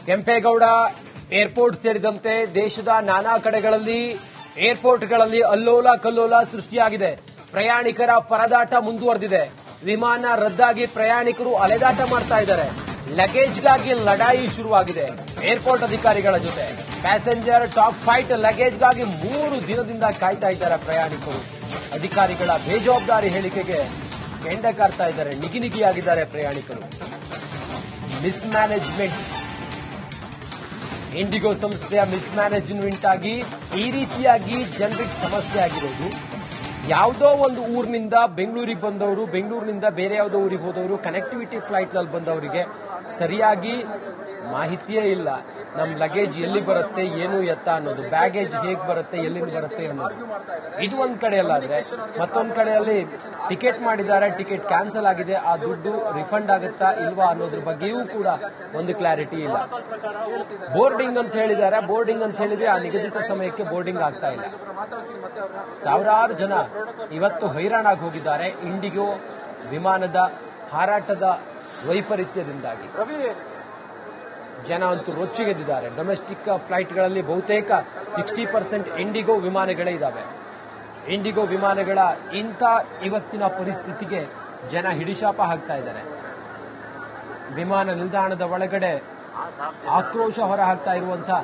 Kempegowda airport ಸೇರಿದಂತೆ ದೇಶದ ನಾನಾ ಕಡೆಗಳಲ್ಲಿ ಏರ್ಪೋರ್ಟ್ಗಳಲ್ಲಿ ಅಲ್ಲೋಲ ಕಲ್ಲೋಲ ಸೃಷ್ಟಿಯಾಗಿದೆ. ಪ್ರಯಾಣಿಕರ ಪರದಾಟ ಮುಂದುವರೆದಿದೆ. ವಿಮಾನ ರದ್ದಾಗಿ ಪ್ರಯಾಣಿಕರು ಅಲೆದಾಟ ಮಾಡ್ತಾ ಇದ್ದಾರೆ. ಲಗೇಜ್ಗಾಗಿ ಲಡಾಯಿ ಶುರುವಾಗಿದೆ ಏರ್ಪೋರ್ಟ್ ಅಧಿಕಾರಿಗಳ ಜೊತೆ. ಪ್ಯಾಸೆಂಜರ್ ಟಾಪ್ ಫೈಟ್ ಲಗೇಜ್ಗಾಗಿ 3 ದಿನದಿಂದ ಕಾಯ್ತಾ ಇದ್ದಾರೆ ಪ್ರಯಾಣಿಕರು. ಅಧಿಕಾರಿಗಳ ಬೇಜವಾಬ್ದಾರಿ ಹೇಳಿಕೆಗೆ ಕೆಂಡ ಕಾರ್ತಾ ಇದ್ದಾರೆ. ನಿಗಿನಿಗಿಯಾಗಿದ್ದಾರೆ ಪ್ರಯಾಣಿಕರು. ಮಿಸ್ಮ್ಯಾನೇಜ್ಮೆಂಟ್, ಇಂಡಿಗೋ ಸಂಸ್ಥೆಯ ಮಿಸ್ಮ್ಯಾನೇಜ್ಮೆಂಟ್ ಆಗಿ ಈ ರೀತಿಯಾಗಿ ಜನರಿಗೆ ಸಮಸ್ಯೆ ಆಗಿರೋದು. ಯಾವುದೋ ಒಂದು ಊರಿನಿಂದ ಬೆಂಗಳೂರಿಗೆ ಬಂದವರು, ಬೆಂಗಳೂರಿನಿಂದ ಬೇರೆ ಯಾವುದೋ ಊರಿಗೆ ಹೋದವರು, ಕನೆಕ್ಟಿವಿಟಿ ಫ್ಲೈಟ್ನಲ್ಲಿ ಬಂದವರಿಗೆ ಸರಿಯಾಗಿ ಮಾಹಿತಿಯೇ ಇಲ್ಲ. ನಮ್ಮ ಲಗೇಜ್ ಎಲ್ಲಿ ಬರುತ್ತೆ, ಏನು ಎತ್ತ ಅನ್ನೋದು, ಬ್ಯಾಗೇಜ್ ಹೇಗೆ ಬರುತ್ತೆ, ಎಲ್ಲಿಂದ ಬರುತ್ತೆ ಅನ್ನೋದು. ಇದು ಒಂದ್ ಕಡೆಯಲ್ಲಾದ್ರೆ, ಮತ್ತೊಂದು ಕಡೆಯಲ್ಲಿ ಟಿಕೆಟ್ ಮಾಡಿದ್ದಾರೆ, ಟಿಕೆಟ್ ಕ್ಯಾನ್ಸಲ್ ಆಗಿದೆ, ಆ ದುಡ್ಡು ರಿಫಂಡ್ ಆಗುತ್ತಾ ಇಲ್ವಾ ಅನ್ನೋದ್ರ ಬಗ್ಗೆಯೂ ಕೂಡ ಒಂದು ಕ್ಲಾರಿಟಿ ಇಲ್ಲ. ಬೋರ್ಡಿಂಗ್ ಅಂತ ಹೇಳಿದ್ದಾರೆ, ಬೋರ್ಡಿಂಗ್ ಅಂತ ಹೇಳಿದ್ರೆ ಆ ನಿಗದಿತ ಸಮಯಕ್ಕೆ ಬೋರ್ಡಿಂಗ್ ಆಗ್ತಾ ಇಲ್ಲ. ಸಾವಿರಾರು ಜನ ಇವತ್ತು ಹೈರಾಣಾಗಿ ಹೋಗಿದ್ದಾರೆ ಇಂಡಿಗೋ ವಿಮಾನದ ಹಾರಾಟದ ವೈಪರೀತ್ಯದಿಂದಾಗಿ. ಜನ ಅಂತೂ ರೊಚ್ಚಿಗೆದ್ದಿದ್ದಾರೆ. ಡೊಮೆಸ್ಟಿಕ್ ಫ್ಲೈಟ್ಗಳಲ್ಲಿ ಬಹುತೇಕ 60% ಇಂಡಿಗೋ ವಿಮಾನಗಳೇ ಇದ್ದಾವೆ. ಇಂಡಿಗೋ ವಿಮಾನಗಳ ಇಂಥ ಇವತ್ತಿನ ಪರಿಸ್ಥಿತಿಗೆ ಜನ ಹಿಡಿಶಾಪ ಹಾಕ್ತಾ ಇದ್ದಾರೆ. ವಿಮಾನ ನಿಲ್ದಾಣದ ಒಳಗಡೆ ಆಕ್ರೋಶ ಹೊರ ಹಾಕ್ತಾ ಇರುವಂತಹ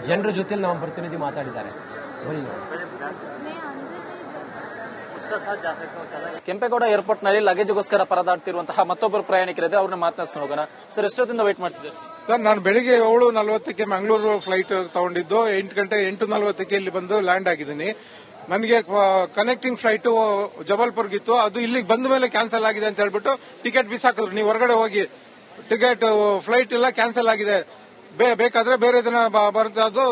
ಜನರ ಜೊತೆ ನಮ್ಮ ಪ್ರತಿನಿಧಿ ಮಾತಾಡಿದ್ದಾರೆ. ಕೆಂಪೇಗೌಡ ಏರ್ಪೋರ್ಟ್ ನಲ್ಲಿ ಲಗೇಜ್ಗೋಸ್ಕರ ಪರದಾಡ್ತಿರುವಂತಹ ಮತ್ತೊಬ್ಬರು ಪ್ರಯಾಣಿಕರಿದ್ದಾರೆ. ಅವ್ರನ್ನ ಮಾತನಾಡಿಸ್ಕೊಂಡು ಹೋಗೋಣ. ಸರ್, ಎಷ್ಟೊತ್ತಿಂದ ವೇಟ್ ಮಾಡ್ತಿದ್ದಾರೆ ಸರ್? ನಾನು ಬೆಳಿಗ್ಗೆ 7:40ಕ್ಕೆ ಮಂಗಳೂರು ಫ್ಲೈಟ್ ತಗೊಂಡಿದ್ದು. 8 ಗಂಟೆ 8:40ಕ್ಕೆ ಇಲ್ಲಿ ಬಂದು ಲ್ಯಾಂಡ್ ಆಗಿದ್ದೀನಿ. ನನಗೆ ಕನೆಕ್ಟಿಂಗ್ ಫ್ಲೈಟ್ ಜಬಲ್ಪುರ್ಗಿತ್ತು, ಅದು ಇಲ್ಲಿಗೆ ಬಂದ ಮೇಲೆ ಕ್ಯಾನ್ಸಲ್ ಆಗಿದೆ ಅಂತ ಹೇಳ್ಬಿಟ್ಟು ಟಿಕೆಟ್ ಬಿಸಾಕಿದ್ರು. ನೀವು ಹೊರಗಡೆ ಹೋಗಿ, ಟಿಕೆಟ್ ಫ್ಲೈಟ್ ಎಲ್ಲ ಕ್ಯಾನ್ಸಲ್ ಆಗಿದೆ, ಬೇಕಾದ್ರೆ ಬೇರೆ ದಿನ ಬರುತ್ತೆ, ಅದು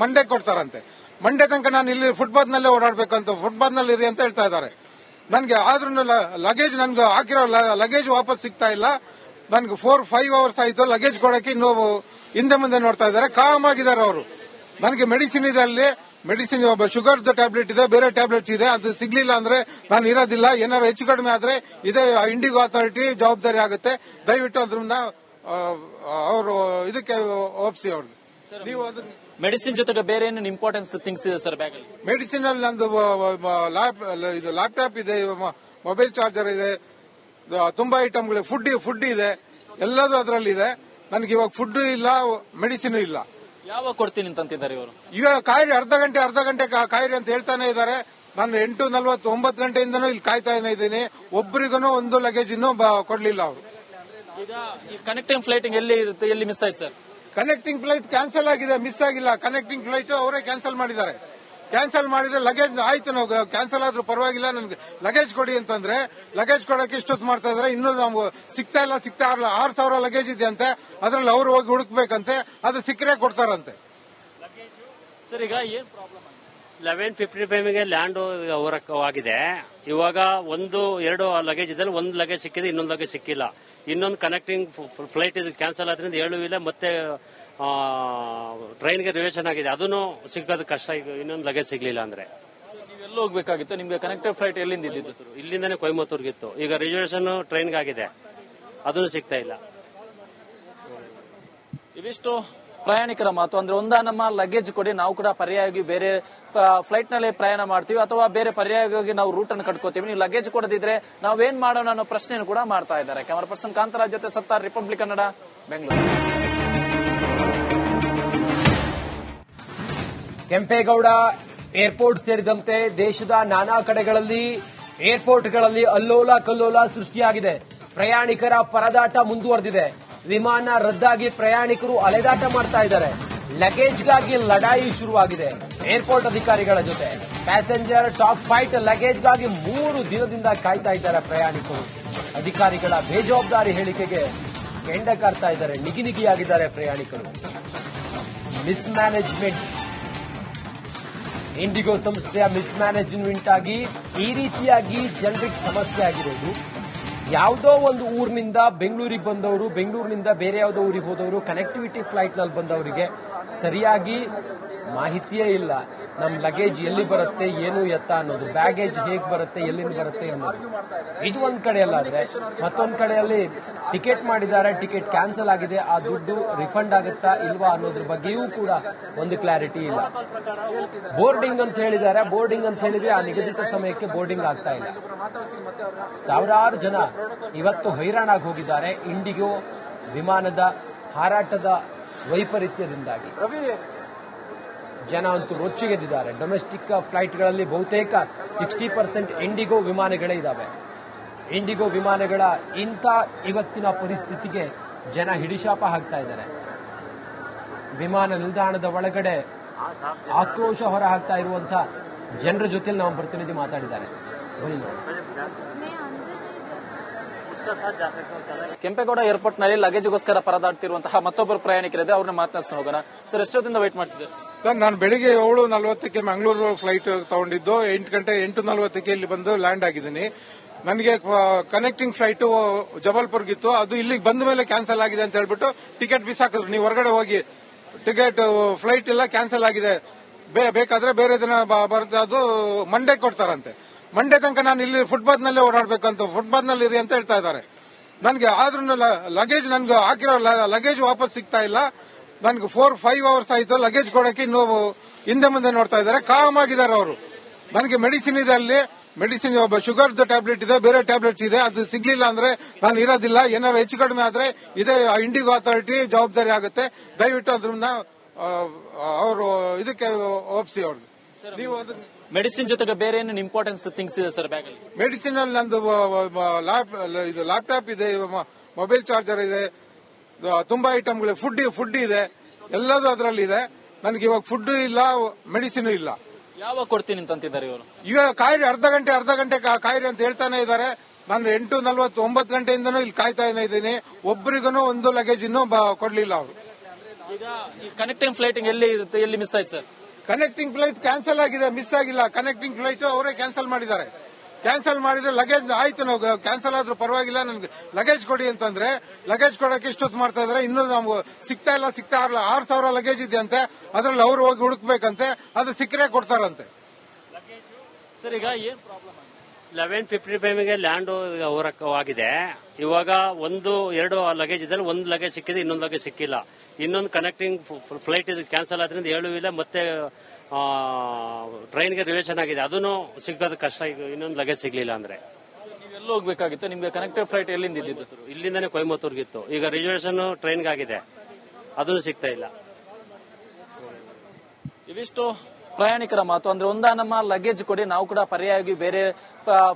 ಮಂಡೇ ಕೊಡ್ತಾರಂತೆ. ಮಂಡೇ ತನಕ ನಾನು ಇಲ್ಲಿ ಫುಟ್ಪಾತ್ ನಲ್ಲೇ ಓಡಾಡಬೇಕಂತ, ಫುಟ್ಪಾತ್ ನಲ್ಲಿ ಇರಿ ಅಂತ ಹೇಳ್ತಾ ಇದ್ದಾರೆ. ನನಗೆ ಆದ್ರೂ ಲಗೇಜ್, ನನ್ಗೆ ಹಾಕಿರೋ ಲಗೇಜ್ ವಾಪಸ್ ಸಿಗ್ತಾ ಇಲ್ಲ. ನನ್ಗೆ 4-5 ಅವರ್ಸ್ ಆಯ್ತು ಲಗೇಜ್ ಕೊಡಕ್ಕೆ. ಇನ್ನೂ ಹಿಂದೆ ಮುಂದೆ ನೋಡ್ತಾ ಇದ್ದಾರೆ, ಕಾಮ್ ಆಗಿದ್ದಾರೆ ಅವರು. ನನಗೆ ಮೆಡಿಸಿನ್ ಇದೆ, ಅಲ್ಲಿ ಮೆಡಿಸಿನ್ ಶುಗರ್ ಟ್ಯಾಬ್ಲೆಟ್ ಇದೆ, ಬೇರೆ ಟ್ಯಾಬ್ಲೆಟ್ಸ್ ಇದೆ, ಅದು ಸಿಗ್ಲಿಲ್ಲ ಅಂದ್ರೆ ನಾನು ಇರೋದಿಲ್ಲ. ಏನಾದ್ರು ಹೆಚ್ಚು ಕಡಿಮೆ ಆದ್ರೆ ಇದೇ ಇಂಡಿಗೋ ಅಥಾರಿಟಿ ಜವಾಬ್ದಾರಿ ಆಗುತ್ತೆ. ದಯವಿಟ್ಟು ಅದನ್ನ ಅವರು ಇದಕ್ಕೆ ಒಪ್ಪಿಸಿ. ಅವ್ರಿಗೆ ನೀವು ಅದನ್ನ ಮೆಡಿಸಿನ್ ಜೊತೆಗೆ ಬೇರೆ ಏನು ಇಂಪಾರ್ಟೆನ್ಸ್ ಥಿಂಗ್ಸ್ ಇದೆ ಸರ್ ಬ್ಯಾಗ್ ಅಲ್ಲಿ? ಮೆಡಿಸಿನ್ ಅಲ್ಲಿ ನಂದು ಲ್ಯಾಪ್ಟಾಪ್ ಇದೆ, ಮೊಬೈಲ್ ಚಾರ್ಜರ್ ಇದೆ, ತುಂಬಾ ಐಟಮ್ಗಳು, ಫುಡ್ ಇದೆ, ಎಲ್ಲದೂ ಅದರಲ್ಲಿ ಇದೆ. ನನಗೆ ಇವಾಗ ಫುಡ್ ಇಲ್ಲ, ಮೆಡಿಸಿನ್ ಇಲ್ಲ. ಯಾವಾಗ ಕೊಡ್ತೀನಿ ಅಂತಿದ್ದಾರೆ ಇವರು? ಇವಾಗ ಕಾಯಿರಿ, ಅರ್ಧ ಗಂಟೆ ಕಾಯಿರಿ ಅಂತ ಹೇಳ್ತಾನೆ ಇದ್ದಾರೆ. ನಾನು 8:40 9 ಗಂಟೆಯಿಂದನೂ ಇಲ್ಲಿ ಕಾಯ್ತಾ ಇದ್ದೀನಿ. ಒಬ್ಬರಿಗೂ ಒಂದು ಲಗೇಜ್ ಇನ್ನೂ ಕೊಡ್ಲಿಲ್ಲ ಅವರು. ಈಗ ಈ ಕನೆಕ್ಟಿಂಗ್ ಫ್ಲೈಟ್ ಎಲ್ಲಿ ಮಿಸ್ ಆಯ್ತು ಸರ್? ಕನೆಕ್ಟಿಂಗ್ ಫ್ಲೈಟ್ ಕ್ಯಾನ್ಸಲ್ ಆಗಿದೆ, ಮಿಸ್ ಆಗಿಲ್ಲ. ಕನೆಕ್ಟಿಂಗ್ ಫ್ಲೈಟ್ ಅವರೇ ಕ್ಯಾನ್ಸಲ್ ಮಾಡಿದ್ದಾರೆ. ಕ್ಯಾನ್ಸಲ್ ಮಾಡಿದ್ರೆ ಲಗೇಜ್ ಆಯ್ತು, ನಾವು ಕ್ಯಾನ್ಸಲ್ ಆದ್ರೂ ಪರವಾಗಿಲ್ಲ, ನನ್ಗೆ ಲಗೇಜ್ ಕೊಡಿ ಅಂತಂದ್ರೆ ಲಗೇಜ್ ಕೊಡಕ್ಕೆ ಇಷ್ಟೊತ್ತು ಮಾಡ್ತಾ ಇದ್ರೆ ಇನ್ನೂ ನಮ್ಗೆ ಸಿಗ್ತಾ ಇಲ್ಲ. 6,000 ಲಗೇಜ್ ಇದೆ ಅಂತೆ, ಅದ್ರಲ್ಲಿ ಅವ್ರು ಹೋಗಿ ಹುಡುಕ್ಬೇಕಂತೆ, ಅದು ಸಿಕ್ಕರೆ ಕೊಡ್ತಾರಂತೆ. ಸರ್, ಈಗ ಏನ್ ಪ್ರಾಬ್ಲಮ್? 11:55ಗೆ ಲ್ಯಾಂಡ್ ಆಗಿದೆ. ಇವಾಗ 1-2 ಲಗೇಜ್ ಇದೆ, ಒಂದು ಲಗೇಜ್ ಸಿಕ್ಕಿದೆ, ಇನ್ನೊಂದು ಲಗೇಜ್ ಸಿಕ್ಕಿಲ್ಲ. ಇನ್ನೊಂದು ಕನೆಕ್ಟಿಂಗ್ ಫ್ಲೈಟ್ ಇದು ಕ್ಯಾನ್ಸಲ್ ಆದ್ರಿಂದ 7 ಇಲ್ಲ, ಮತ್ತೆ ಟ್ರೈನ್ಗೆ ರಿಸರ್ವೇಷನ್ ಆಗಿದೆ, ಅದನ್ನು ಸಿಗೋದು ಕಷ್ಟ. ಈಗ ಇನ್ನೊಂದು ಲಗೇಜ್ ಸಿಗ್ಲಿಲ್ಲ ಅಂದ್ರೆ ನೀವೆಲ್ಲ ಹೋಗ್ಬೇಕಾಗಿತ್ತು. ನಿಮ್ಗೆ ಕನೆಕ್ಟಿವ್ ಫ್ಲೈಟ್ ಎಲ್ಲಿಂದ ಇದ್ದಿದ್ದು? ಇಲ್ಲಿಂದಾನೆ ಕೊಯಮತ್ತೂರ್ಗಿತ್ತು. ಈಗ ರಿಸರ್ವೇಷನ್ ಟ್ರೈನ್ಗೆ ಆಗಿದೆ, ಅದನ್ನು ಸಿಗ್ತಾ ಇಲ್ಲ. ಇವಿಷ್ಟು ಪ್ರಯಾಣಿಕರ ಮಾತು. ಅಂದ್ರೆ ನಮ್ಮ ಲಗೇಜ್ ಕೊಡಿ, ನಾವು ಕೂಡ ಪರ್ಯಾಯವಾಗಿ ಬೇರೆ ಫ್ಲೈಟ್ ನಲ್ಲಿ ಪ್ರಯಾಣ ಮಾಡ್ತೀವಿ, ಅಥವಾ ಬೇರೆ ಪರ್ಯಾಯವಾಗಿ ನಾವು ರೂಟ್ ಅನ್ನು ಕಟ್ಕೋತೀವಿ, ನೀವು ಲಗೇಜ್ ಕೊಡದಿದ್ರೆ ನಾವೇನ್ ಮಾಡೋಣ ಅನ್ನೋ ಪ್ರಶ್ನೆಯನ್ನು ಕೂಡ ಮಾಡ್ತಾ ಇದ್ದಾರೆ. ಕ್ಯಾಮರಾ ಪರ್ಸನ್ ಕಾಂತರಾಜ್ ಜೊತೆ ಸತ್ತಾರ್, ರಿಪಬ್ಲಿಕ್ ಕನ್ನಡ, ಬೆಂಗಳೂರು. ಕೆಂಪೇಗೌಡ ಏರ್ಪೋರ್ಟ್ ಸೇರಿದಂತೆ ದೇಶದ ನಾನಾ ಕಡೆಗಳಲ್ಲಿ ಏರ್ಪೋರ್ಟ್ಗಳಲ್ಲಿ ಅಲ್ಲೋಲ ಕಲ್ಲೋಲ ಸೃಷ್ಟಿಯಾಗಿದೆ. ಪ್ರಯಾಣಿಕರ ಪರದಾಟ ಮುಂದುವರೆದಿದೆ. ವಿಮಾನ ರದ್ದಾಗಿ ಪ್ರಯಾಣಿಕರು ಅಲೆದಾಟ ಮಾಡ್ತಾ ಇದ್ದಾರೆ. ಲಗೇಜ್ಗಾಗಿ ಲಡಾಯಿ ಶುರುವಾಗಿದೆ ಏರ್ಪೋರ್ಟ್ ಅಧಿಕಾರಿಗಳ ಜೊತೆ. ಪ್ಯಾಸೆಂಜರ್ ಟಾಪ್ ಫೈಟ್ ಲಗೇಜ್ಗಾಗಿ 3 ದಿನದಿಂದ ಕಾಯ್ತಾ ಇದ್ದಾರೆ ಪ್ರಯಾಣಿಕರು. ಅಧಿಕಾರಿಗಳ ಬೇಜವಾಬ್ದಾರಿ ಹೇಳಿಕೆಗೆ ಕೆಂಡ ಕಾರ್ತಾ ಇದ್ದಾರೆ. ನಿಗಿನಿಗಿಯಾಗಿದ್ದಾರೆ ಪ್ರಯಾಣಿಕರು. ಮಿಸ್ಮ್ಯಾನೇಜ್ಮೆಂಟ್, ಇಂಡಿಗೋ ಸಂಸ್ಥೆಯ ಮಿಸ್ಮ್ಯಾನೇಜ್ಮೆಂಟ್ ಆಗಿ ಈ ರೀತಿಯಾಗಿ ಜನರಿಗೆ ಸಮಸ್ಯೆ ಆಗಿರೋದು. ಯಾವುದೋ ಒಂದು ಊರಿನಿಂದ ಬೆಂಗಳೂರಿಗೆ ಬಂದವರು, ಬೆಂಗಳೂರಿನಿಂದ ಬೇರೆ ಯಾವುದೋ ಊರಿಗೆ ಹೋದವರು, ಕನೆಕ್ಟಿವಿಟಿ ಫ್ಲೈಟ್ನಲ್ಲಿ ಬಂದವರಿಗೆ ಸರಿಯಾಗಿ ಮಾಹಿತಿಯೇ ಇಲ್ಲ. ನಮ್ಮ ಲಗೇಜ್ ಎಲ್ಲಿ ಬರುತ್ತೆ ಏನು ಎತ್ತ ಅನ್ನೋದು, ಬ್ಯಾಗೇಜ್ ಹೇಗೆ ಬರುತ್ತೆ ಎಲ್ಲಿಂದ ಬರುತ್ತೆ ಅನ್ನೋದು. ಇದು ಒಂದ್ ಕಡೆಯಲ್ಲಾದ್ರೆ ಮತ್ತೊಂದ್ ಕಡೆಯಲ್ಲಿ ಟಿಕೆಟ್ ಮಾಡಿದ್ದಾರೆ, ಟಿಕೆಟ್ ಕ್ಯಾನ್ಸಲ್ ಆಗಿದೆ, ಆ ದುಡ್ಡು ರಿಫಂಡ್ ಆಗುತ್ತಾ ಇಲ್ವಾ ಅನ್ನೋದ್ರ ಬಗ್ಗೆಯೂ ಕೂಡ ಒಂದು ಕ್ಲಾರಿಟಿ ಇಲ್ಲ. ಬೋರ್ಡಿಂಗ್ ಅಂತ ಹೇಳಿದ್ದಾರೆ, ಬೋರ್ಡಿಂಗ್ ಅಂತ ಹೇಳಿದ್ರೆ ಆ ನಿಗದಿತ ಸಮಯಕ್ಕೆ ಬೋರ್ಡಿಂಗ್ ಆಗ್ತಾ ಇಲ್ಲ. ಸಾವಿರಾರು ಜನ ಇವತ್ತು ಹೈರಾಣಾಗಿ ಹೋಗಿದ್ದಾರೆ ಇಂಡಿಗೋ ವಿಮಾನದ ಹಾರಾಟದ ವೈಪರೀತ್ಯದಿಂದಾಗಿ. ಜನ ಅಂತೂ ರೊಚ್ಚಿಗೆದ್ದಿದ್ದಾರೆ. ಡೊಮೆಸ್ಟಿಕ್ ಫ್ಲೈಟ್ಗಳಲ್ಲಿ ಬಹುತೇಕ 60% ಇಂಡಿಗೋ ವಿಮಾನಗಳೇ ಇದ್ದಾವೆ. ಇಂಡಿಗೋ ವಿಮಾನಗಳ ಇಂಥ ಇವತ್ತಿನ ಪರಿಸ್ಥಿತಿಗೆ ಜನ ಹಿಡಿಶಾಪ ಹಾಕ್ತಾ ಇದ್ದಾರೆ. ವಿಮಾನ ನಿಲ್ದಾಣದ ಒಳಗಡೆ ಆಕ್ರೋಶ ಹೊರ ಹಾಕ್ತಾ ಇರುವಂತಹ ಜನರ ಜೊತೆ ನಮ್ಮ ಪ್ರತಿನಿಧಿ ಮಾತಾಡಿದ್ದಾರೆ. ಬನ್ನಿ ನೋಡಿ. ಕೆಂಪೇಗೌಡ ಏರ್ಪೋರ್ಟ್ ನಲ್ಲಿ ಲಗೇಜ್ಗೋಸ್ಕರ ಪರದಾಡ್ತಿರುವಂತಹ ಮತ್ತೊಬ್ಬರು ಪ್ರಯಾಣಿಕರಿದೆ, ಅವ್ರನ್ನ ಮಾತನಾಡ್ಸ್ಕೊಂಡು ಹೋಗೋಣ. ಸರ್, ಎಷ್ಟೊತ್ತಿಂದ ವೇಟ್ ಮಾಡ್ತಿದ್ದಾರೆ ಸರ್? ನಾನು ಬೆಳಿಗ್ಗೆ 7:40 ಮಂಗಳೂರು ಫ್ಲೈಟ್ ತಗೊಂಡಿದ್ದು 8:40 ಇಲ್ಲಿ ಬಂದು ಲ್ಯಾಂಡ್ ಆಗಿದ್ದೀನಿ. ನನಗೆ ಕನೆಕ್ಟಿಂಗ್ ಫ್ಲೈಟ್ ಜಬಲ್ಪುರ್ಗಿತ್ತು, ಅದು ಇಲ್ಲಿಗೆ ಬಂದ ಮೇಲೆ ಕ್ಯಾನ್ಸಲ್ ಆಗಿದೆ ಅಂತ ಹೇಳ್ಬಿಟ್ಟು ಟಿಕೆಟ್ ಬಿಸಾಕಿದ್ರು. ನೀವು ಹೊರಗಡೆ ಹೋಗಿ ಟಿಕೆಟ್ ಫ್ಲೈಟ್ ಎಲ್ಲ ಕ್ಯಾನ್ಸಲ್ ಆಗಿದೆ, ಬೇಕಾದ್ರೆ ಬೇರೆ ದಿನ ಬರುತ್ತೆ, ಅದು ಮಂಡೇ ಕೊಡ್ತಾರಂತೆ. ಮಂಡೇ ತನಕ ನಾನು ಇಲ್ಲಿ ಫುಟ್ಪಾತ್ ನಲ್ಲೇ ಓಡಾಡಬೇಕಂತ, ಫುಟ್ಪಾತ್ ನಲ್ಲಿ ಇರಿ ಅಂತ ಹೇಳ್ತಾ ಇದ್ದಾರೆ. ನನಗೆ ಆದ್ರೂ ಲಗೇಜ್ ನನ್ಗೆ ಹಾಕಿರೋ ಲಗೇಜ್ ವಾಪಸ್ ಸಿಗ್ತಾ ಇಲ್ಲ. ನನ್ಗೆ 4-5 ಅವರ್ಸ್ ಆಯ್ತು ಲಗೇಜ್ ಕೊಡಕ್ಕೆ, ಇನ್ನು ಹಿಂದೆ ಮುಂದೆ ನೋಡ್ತಾ ಇದ್ದಾರೆ. ಕಾಮ್ ಆಗಿದ್ದಾರೆ ಅವರು. ನನಗೆ ಮೆಡಿಸಿನ್ ಇದೆ, ಅಲ್ಲಿ ಮೆಡಿಸಿನ್ ಶುಗರ್ ಟ್ಯಾಬ್ಲೆಟ್ ಇದೆ, ಬೇರೆ ಟ್ಯಾಬ್ಲೆಟ್ಸ್ ಇದೆ, ಅದು ಸಿಗ್ಲಿಲ್ಲ ಅಂದ್ರೆ ನಾನು ಇರೋದಿಲ್ಲ. ಏನಾದ್ರು ಹೆಚ್ಚು ಕಡಿಮೆ ಆದ್ರೆ ಇದೇ ಇಂಡಿಗೋ ಅಥಾರಿಟಿ ಜವಾಬ್ದಾರಿ ಆಗುತ್ತೆ. ದಯವಿಟ್ಟು ಅದನ್ನ ಅವರು ಇದಕ್ಕೆ ಒಪ್ಪಿಸಿ ಅವ್ರಿಗೆ. ನೀವು ಮೆಡಿಸಿನ್ ಜೊತೆಗೆ ಬೇರೆ ಏನೇನು ಇಂಪಾರ್ಟೆನ್ಸ್ ಥಿಂಗ್ಸ್ ಇದೆ ಸರ್ ಬ್ಯಾಗ್ ಅಲ್ಲಿ? ಮೆಡಿಸಿನ್ ಅಲ್ಲಿ ನಂದು ಲ್ಯಾಪ್ಟಾಪ್ ಇದೆ, ಮೊಬೈಲ್ ಚಾರ್ಜರ್ ಇದೆ, ತುಂಬಾ ಐಟಮ್ಗಳು, ಫುಡ್ ಇದೆ, ಎಲ್ಲದೂ ಅದರಲ್ಲಿ ಇದೆ. ನನಗೆ ಇವಾಗ ಫುಡ್ ಇಲ್ಲ, ಮೆಡಿಸಿನ್ ಇಲ್ಲ. ಯಾವಾಗ ಕೊಡ್ತೀನಿ ಅಂತಿದ್ದಾರೆ ಇವರು? ಇವಾಗ ಕಾಯಿರಿ ಅರ್ಧ ಗಂಟೆ ಕಾಯಿರಿ ಅಂತ ಹೇಳ್ತಾನೆ ಇದ್ದಾರೆ. ನಾನು 8:49 ಗಂಟೆಯಿಂದನೂ ಇಲ್ಲಿ ಕಾಯ್ತಾ ಇದ್ದೀನಿ. ಒಬ್ಬರಿಗೂ ಒಂದು ಲಗೇಜ್ ಇನ್ನೂ ಕೊಡ್ಲಿಲ್ಲ ಅವರು. ಈಗ ಈ ಕನೆಕ್ಟಿಂಗ್ ಫ್ಲೈಟ್ ಎಲ್ಲಿ ಮಿಸ್ ಆಯ್ತು ಸರ್? ಕನೆಕ್ಟಿಂಗ್ ಫ್ಲೈಟ್ ಕ್ಯಾನ್ಸಲ್ ಆಗಿದೆ, ಮಿಸ್ ಆಗಿಲ್ಲ. ಕನೆಕ್ಟಿಂಗ್ ಫ್ಲೈಟ್ ಅವರೇ ಕ್ಯಾನ್ಸಲ್ ಮಾಡಿದ್ದಾರೆ. ಕ್ಯಾನ್ಸಲ್ ಮಾಡಿದ್ರೆ ಲಗೇಜ್ ಆಯ್ತು, ನಾವು ಕ್ಯಾನ್ಸಲ್ ಆದ್ರೂ ಪರವಾಗಿಲ್ಲ, ನನ್ಗೆ ಲಗೇಜ್ ಕೊಡಿ ಅಂತಂದ್ರೆ ಲಗೇಜ್ ಕೊಡಕ್ಕೆ ಇಷ್ಟೊತ್ತು ಮಾಡ್ತಾ ಇದಾರೆ. ಇನ್ನೂ ನಮ್ಗೆ ಸಿಗ್ತಾ ಇಲ್ಲ. 6,000 ಲಗೇಜ್ ಇದೆ ಅಂತೆ, ಅದ್ರಲ್ಲಿ ಅವ್ರು ಹೋಗಿ ಹುಡುಕ್ಬೇಕಂತೆ, ಅದು ಸಿಕ್ಕರೆ ಕೊಡ್ತಾರಂತೆ. ಸರ್, ಈಗ ಏನ್ ಪ್ರಾಬ್ಲಮ್? 11:55 ಲ್ಯಾಂಡ್ ಆಗಿದೆ. ಇವಾಗ 1-2 ಲಗೇಜ್ ಇದ್ದಲ್ಲಿ ಒಂದು ಲಗೇಜ್ ಸಿಕ್ಕಿದೆ, ಇನ್ನೊಂದು ಲಗೇಜ್ ಸಿಕ್ಕಿಲ್ಲ. ಇನ್ನೊಂದು ಕನೆಕ್ಟಿಂಗ್ ಫ್ಲೈಟ್ ಇದು ಕ್ಯಾನ್ಸಲ್ ಆದ್ರಿಂದ ಹೇಳೂ ಇಲ್ಲ. ಮತ್ತೆ ಟ್ರೈನ್ಗೆ ರಿಲೇಷನ್ ಆಗಿದೆ, ಅದನ್ನು ಸಿಗೋದು ಕಷ್ಟ. ಈಗ ಇನ್ನೊಂದು ಲಗೇಜ್ ಸಿಗ್ಲಿಲ್ಲ ಅಂದ್ರೆ ನೀವೆಲ್ಲ ಹೋಗ್ಬೇಕಾಗಿತ್ತು. ನಿಮ್ಗೆ ಕನೆಕ್ಟೆಡ್ ಫ್ಲೈಟ್ ಎಲ್ಲಿಂದ ಇದ್ದಿದ್ದು? ಇಲ್ಲಿಂದಾನೆ ಕೊಯಮತ್ತೂರ್ಗಿತ್ತು. ಈಗ ರಿಸರ್ವೇಶನ್ ಟ್ರೈನ್ಗೆ ಆಗಿದೆ, ಅದನ್ನು ಸಿಗ್ತಾ ಇಲ್ಲ. ಇವಿಷ್ಟು ಪ್ರಯಾಣಿಕರ ಮಾತು. ಅಂದ್ರೆ ನಮ್ಮ ಲಗೇಜ್ ಕೊಡಿ, ನಾವು ಕೂಡ ಪರ್ಯಾಯವಾಗಿ ಬೇರೆ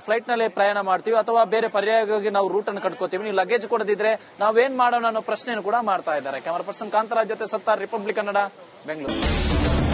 ಫ್ಲೈಟ್ ನಲ್ಲಿ ಪ್ರಯಾಣ ಮಾಡ್ತೀವಿ ಅಥವಾ ಬೇರೆ ಪರ್ಯಾಯವಾಗಿ ನಾವು ರೂಟ್ ಅನ್ನು ಕಟ್ಕೋತೀವಿ. ನೀವು ಲಗೇಜ್ ಕೊಡದಿದ್ರೆ ನಾವೇನ್ ಮಾಡೋಣ ಅನ್ನೋ ಪ್ರಶ್ನೆಯನ್ನು ಕೂಡ ಮಾಡ್ತಾ ಇದ್ದಾರೆ. ಕ್ಯಾಮರಾ ಪರ್ಸನ್ ಕಾಂತರಾಜ್ ಜೊತೆ ಸತ್ತಾರ್, ರಿಪಬ್ಲಿಕ್ ಕನ್ನಡ, ಬೆಂಗಳೂರು.